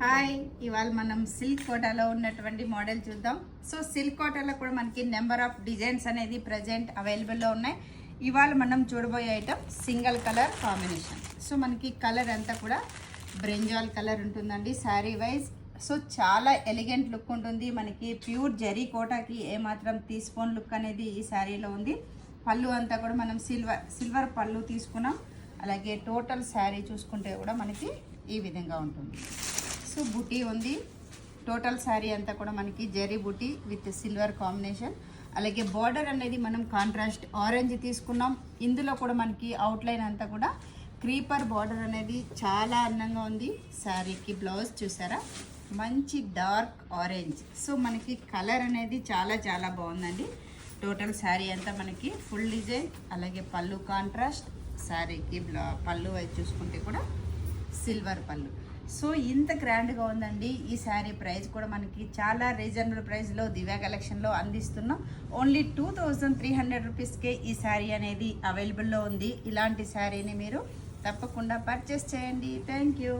Hi, ఇవాళ మనం silk కోటాలో ఉన్నటువంటి మోడల్ చూద్దాం. సో సిల్క్ కోటాలో కూడా మనకి నెంబర్ ఆఫ్ డిజైన్స్ అనేది ప్రజెంట్ అవైలబుల్లో ఉన్నాయి. ఇవాళ మనం చూడబోయే item single colour combination. So మనకి కలర్ అంతా కూడా బ్రింజాల్ కలర్ ఉంటుందండి శారీ వైజ్. సో చాలా ఎలిగెంట్ లుక్ ఉంటుంది. మనకి ప్యూర్ జరీ కోటాకి ఏమాత్రం తీసుకోని లుక్ అనేది ఈ శారీలో ఉంది. పళ్ళు అంతా కూడా మనం సిల్వర్ పళ్ళు తీసుకున్నాం. అలాగే టోటల్ శారీ చూసుకుంటే కూడా మనకి ఈ విధంగా ఉంటుంది. సో బుటీ ఉంది. టోటల్ శారీ అంతా కూడా మనకి జరీ బుటీ విత్ సిల్వర్ కాంబినేషన్. అలాగే బార్డర్ అనేది మనం కాంట్రాస్ట్ ఆరెంజ్ తీసుకున్నాం. ఇందులో కూడా మనకి అవుట్లైన్ అంతా కూడా క్రీపర్ బార్డర్ అనేది చాలా అందంగా ఉంది. శారీకి బ్లౌజ్ చూసారా, మంచి డార్క్ ఆరెంజ్. సో మనకి కలర్ అనేది చాలా చాలా బాగుందండి. టోటల్ శారీ అంతా మనకి ఫుల్ డిజైన్. అలాగే పళ్ళు కాంట్రాస్ట్, శారీకి పళ్ళు వైపు చూసుకుంటే కూడా సిల్వర్ పళ్ళు. సో ఇంత గ్రాండ్గా ఉందండి. ఈ శారీ ప్రైస్ కూడా మనకి చాలా రీజనబుల్ ప్రైస్లో దివ్య కలెక్షన్లో అందిస్తున్నాం. ఓన్లీ 2300 రూపీస్కే ఈ శారీ అనేది అవైలబుల్లో ఉంది. ఇలాంటి శారీని మీరు తప్పకుండా పర్చేస్ చేయండి. Thank you.